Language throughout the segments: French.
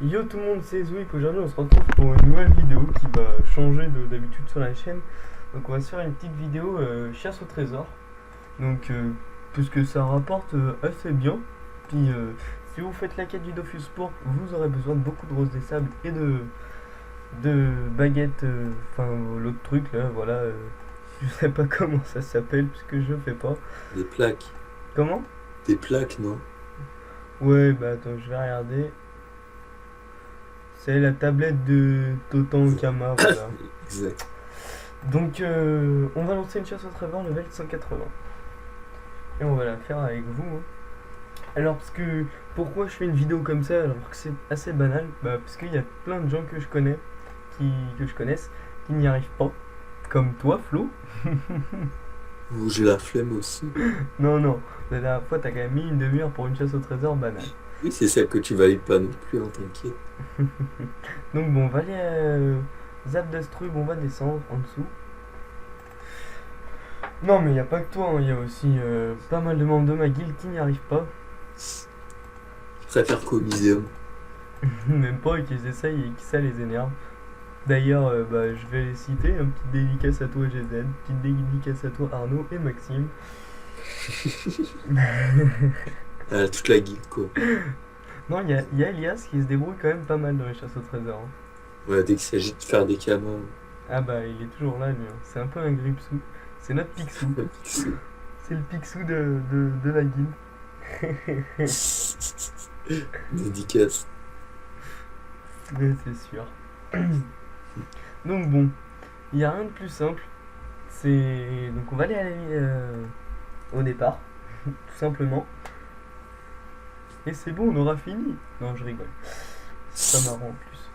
Yo tout le monde, c'est Zouip. Aujourd'hui on se retrouve pour une nouvelle vidéo qui va changer d'habitude sur la chaîne. Donc on va se faire une petite vidéo chasse au trésor. Donc puisque ça rapporte assez bien. Puis si vous faites la quête du Dofus Pourpre, vous aurez besoin de beaucoup de roses des sables et de baguettes. Enfin l'autre truc là, voilà. Je sais pas comment ça s'appelle puisque je fais pas. Des plaques. Comment? Des plaques, non? Ouais bah attends, je vais regarder. C'est la tablette de Totankama, voilà. Exact. Donc, on va lancer une chasse au trésor level 180. Et on va la faire avec vous, hein. Alors, parce que pourquoi je fais une vidéo comme ça alors que c'est assez banal? Bah, parce qu'il y a plein de gens que je connais, que je connaisse, qui n'y arrivent pas. Comme toi, Flo. Ou j'ai la flemme aussi. Non, non, la dernière fois, t'as quand même mis une demi-heure pour une chasse au trésor banale. Oui, c'est celle que tu valides pas non plus, hein, t'inquiète. Donc, bon, on va aller Zap d'Astrub, on va descendre en dessous. Non, mais il n'y a pas que toi, il y a aussi pas mal de membres de ma guilde qui n'y arrivent pas. Je préfère qu'au muséum. Même pas, et qu'ils essayent et que ça les énerve. D'ailleurs, bah, je vais les citer. Un petit dédicace à toi, GZ. Petite dédicace à toi, Arnaud et Maxime. Toute la guilde, quoi. Non, il y a Elias qui se débrouille quand même pas mal dans les chasses au trésor, hein. Ouais, dès qu'il s'agit de faire des camas. Ah bah, il est toujours là, lui, hein. C'est un peu un gripsou. C'est notre Picsou. C'est le Picsou de la guilde. Dédicace. Ouais, c'est sûr. Donc bon, il n'y a rien de plus simple. Donc on va aller au départ, tout simplement. Et c'est bon, on aura fini. Non, je rigole. C'est pas marrant en plus.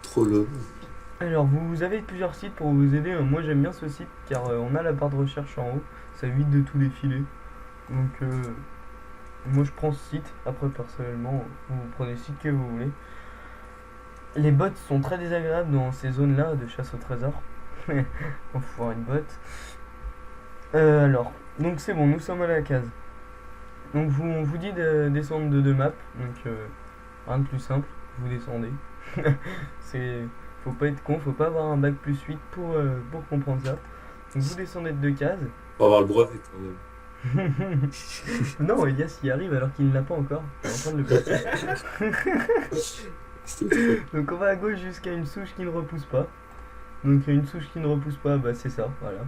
Trop long. Alors, vous avez plusieurs sites pour vous aider. Moi, j'aime bien ce site car on a la barre de recherche en haut. Ça évite de tout défiler. Donc, moi, je prends ce site. Après, personnellement, vous prenez le site que vous voulez. Les bots sont très désagréables dans ces zones-là de chasse au trésor. On faut voir une botte. Alors, donc c'est bon, nous sommes à la case. Donc on vous dit de descendre de deux maps. Donc rien de plus simple, vous descendez. c'est Faut pas être con, faut pas avoir un bac plus 8 pour comprendre ça. Donc vous descendez de deux cases. Faut avoir le brevet quand même. Non, Elias y arrive alors qu'il ne l'a pas encore. Il est en train de le passer. C'était trop. Donc on va à gauche jusqu'à une souche qui ne repousse pas. Donc une souche qui ne repousse pas, bah c'est ça, voilà.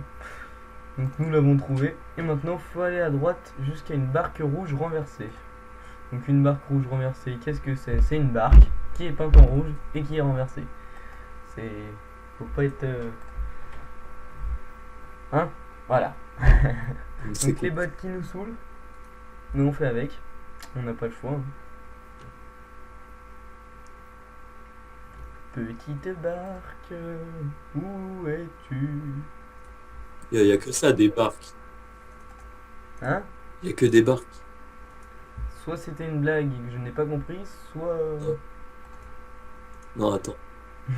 Donc nous l'avons trouvé. Et maintenant, faut aller à droite jusqu'à une barque rouge renversée. Donc une barque rouge renversée, qu'est-ce que c'est? C'est une barque qui est peinte en rouge et qui est renversée. C'est... Faut pas être... Hein? Voilà. C'est Donc cool. les bottes qui nous saoulent, nous on fait avec. On n'a pas le choix, hein. Petite barque, où es-tu? Y a que ça, des barques. Hein? Y a que des barques. Soit c'était une blague et que je n'ai pas compris, soit... Non, attends.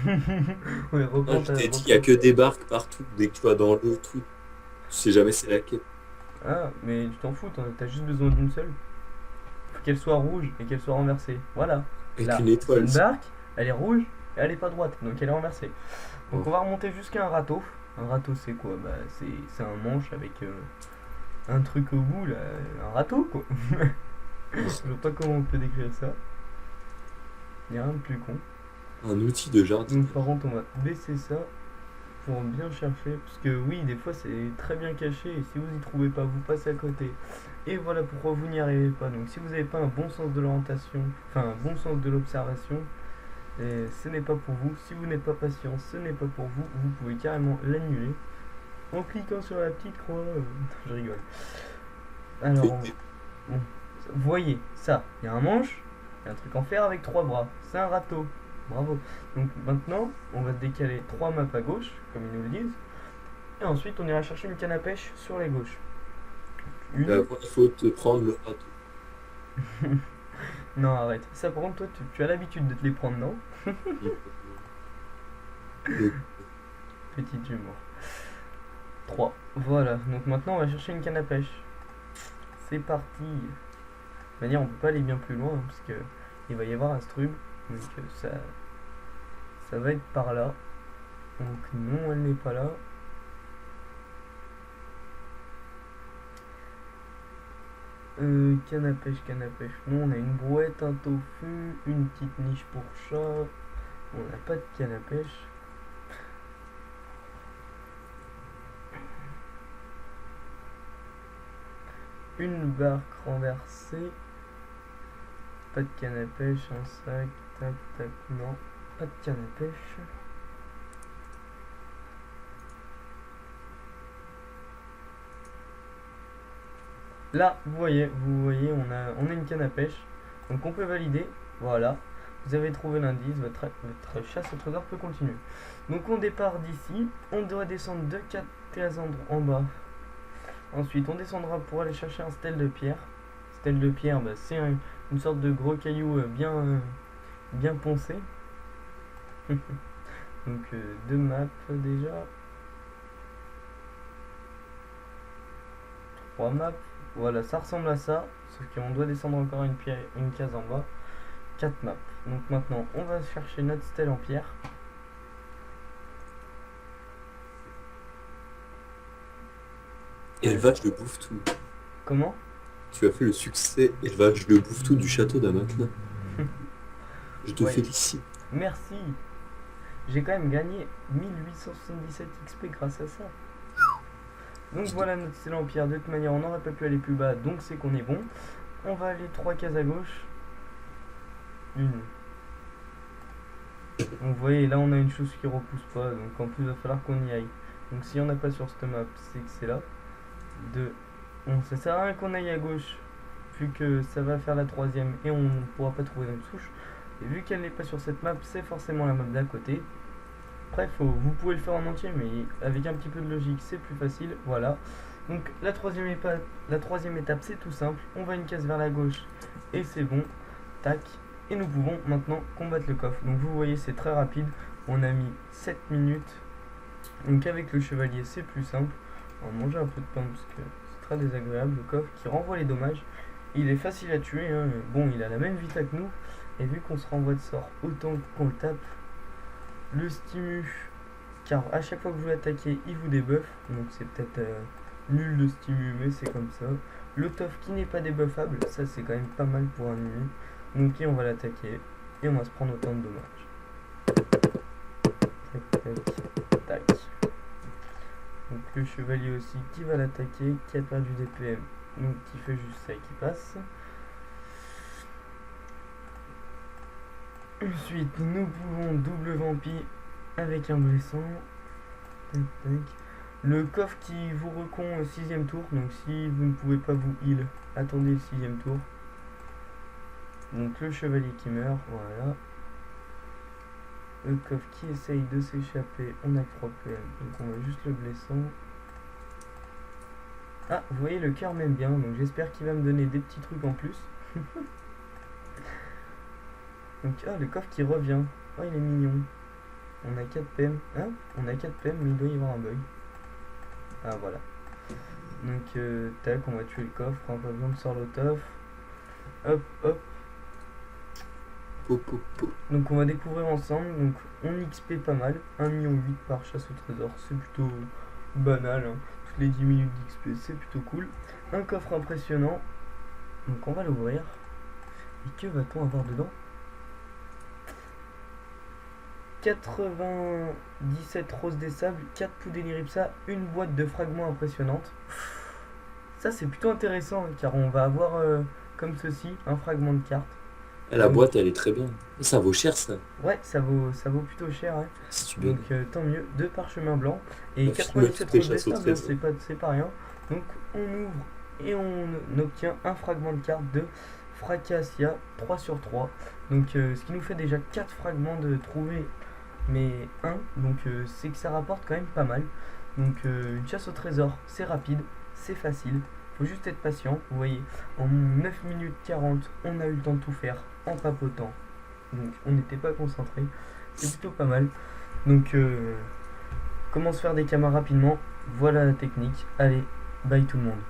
Ouais, Non, reprends je ta... t'ai dit, y a que des barques partout. Dès que tu vas dans l'eau, tout. Tu sais jamais c'est laquelle. Ah, mais tu t'en fous, t'as juste besoin d'une seule. Faut qu'elle soit rouge et qu'elle soit renversée. Voilà. Avec Là, une c'est étoile. une barque, elle est rouge et elle est pas droite, donc elle est renversée. Donc Oh. on va remonter jusqu'à un râteau. Un râteau c'est quoi? Bah c'est un manche avec un truc au bout là, un râteau quoi. Je vois pas comment on peut décrire ça. Y a rien de plus con. Un outil de jardin. Donc par contre on va baisser ça pour bien chercher. Parce que oui, des fois c'est très bien caché et si vous y trouvez pas, vous passez à côté. Et voilà pourquoi vous n'y arrivez pas. Donc si vous n'avez pas un bon sens de l'orientation, enfin un bon sens de l'observation, ce n'est pas pour vous. Si vous n'êtes pas patient, ce n'est pas pour vous. Vous pouvez carrément l'annuler en cliquant sur la petite croix. Je rigole. Alors, bon, vous voyez ça, il y a un manche, il y a un truc en fer avec trois bras. C'est un râteau. Bravo. Donc maintenant, on va décaler trois maps à gauche, comme ils nous le disent. Et ensuite, on ira chercher une canne à pêche sur les gauches. Une. Il faut te prendre le râteau. Non, arrête. Ça, par contre, toi, tu as l'habitude de te les prendre, non? Le- Petit humour. 3. Voilà. Donc maintenant, on va chercher une canne à pêche. C'est parti. De toute manière, on peut pas aller bien plus loin, hein, parce que il va y avoir un strub. Donc ça va être par là. Donc non, elle n'est pas là. Canne à pêche, canne à pêche. Non, on a une brouette, un tofu, une petite niche pour chat. On n'a pas de canne à pêche. Une barque renversée. Pas de canne à pêche, un sac, tac, tac, non. Pas de canne à pêche. Là, vous voyez, on a une canne à pêche. Donc on peut valider. Voilà. Vous avez trouvé l'indice, votre chasse au trésor peut continuer. Donc on départ d'ici. On doit descendre de 4 cases en bas. Ensuite, on descendra pour aller chercher un stèle de pierre. Stèle de pierre, bah, c'est une sorte de gros caillou bien poncé. Donc deux maps déjà. 3 maps. Voilà, ça ressemble à ça. Sauf qu'on doit descendre encore une case en bas. 4 maps. Donc maintenant, on va chercher notre stèle en pierre. Élevage de bouffe tout. Comment? Tu as fait le succès élevage de bouffe tout du château d'Amatna. Je te Ouais. félicite. Merci. J'ai quand même gagné 1877 XP grâce à ça. Donc voilà notre stèle en pierre. De toute manière, on n'aurait pas pu aller plus bas, donc c'est qu'on est bon. On va aller 3 cases à gauche. Une. Donc vous voyez, là on a une chose qui repousse pas, donc en plus il va falloir qu'on y aille. Donc si on n'a pas sur cette map, c'est que c'est là. 2. Bon, ça sert à rien qu'on aille à gauche, vu que ça va faire la troisième et on ne pourra pas trouver notre souche. Et vu qu'elle n'est pas sur cette map, c'est forcément la map d'à côté. Bref, vous pouvez le faire en entier, mais avec un petit peu de logique, c'est plus facile. Voilà. Donc la troisième étape, c'est tout simple. On va une case vers la gauche et c'est bon. Tac. Et nous pouvons maintenant combattre le coffre. Donc vous voyez, c'est très rapide. On a mis 7 minutes. Donc avec le chevalier, c'est plus simple. On va manger un peu de pain parce que c'est très désagréable. Le coffre qui renvoie les dommages. Il est facile à tuer. Hein. Bon, il a la même vita que nous. Et vu qu'on se renvoie de sort autant qu'on le tape, le stimu, car à chaque fois que vous l'attaquez, il vous débuffe. Donc c'est peut-être nul de stimu, mais c'est comme ça. Le tof qui n'est pas débuffable, ça c'est quand même pas mal pour un ennemi. Donc on va l'attaquer et on va se prendre autant de dommages. Tac, tac, tac. Donc le chevalier aussi qui va l'attaquer, qui a perdu des PM, donc qui fait juste ça et qui passe. Ensuite, nous pouvons double vampire avec un blessant. Tac, tac. Le coffre qui vous recon au 6ème tour, donc si vous ne pouvez pas vous heal, attendez le 6ème tour. Donc le chevalier qui meurt, voilà. Le coffre qui essaye de s'échapper, on a 3 PM, donc on va juste le blessant. Ah, vous voyez, le cœur m'aime bien, donc j'espère qu'il va me donner des petits trucs en plus. Donc, ah, le coffre qui revient. Oh, il est mignon. On a 4 PM. Hein? On a 4 PM, mais il doit y avoir un bug. Ah, voilà. Donc, tac, on va tuer le coffre. On va besoin de sort le tof. Hop, hop. Donc, on va découvrir ensemble. Donc, on XP pas mal. 1,8 million par chasse au trésor. C'est plutôt banal. Hein. Toutes les 10 minutes d'XP, c'est plutôt cool. Un coffre impressionnant. Donc, on va l'ouvrir. Et que va-t-on avoir dedans? 97 roses des sables, 4 poudres d'Eliripsa, une boîte de fragments impressionnante. Ça c'est plutôt intéressant car on va avoir comme ceci un fragment de carte. La boîte elle est très bien. Ça vaut cher ça. Ouais, ça vaut plutôt cher. Hein. Donc tant mieux, 2 parchemins blancs et 97 roses des sables, c'est pas rien. Donc on ouvre et on obtient un fragment de carte de Fracassia 3 sur 3. Donc ce qui nous fait déjà 4 fragments de trouver, mais 1, donc c'est que ça rapporte quand même pas mal. Donc une chasse au trésor, c'est rapide, c'est facile, faut juste être patient. Vous voyez, en 9 minutes 40, on a eu le temps de tout faire en papotant. Donc on n'était pas concentré, c'est plutôt pas mal. Donc comment se faire des camas rapidement, voilà la technique. Allez, bye tout le monde.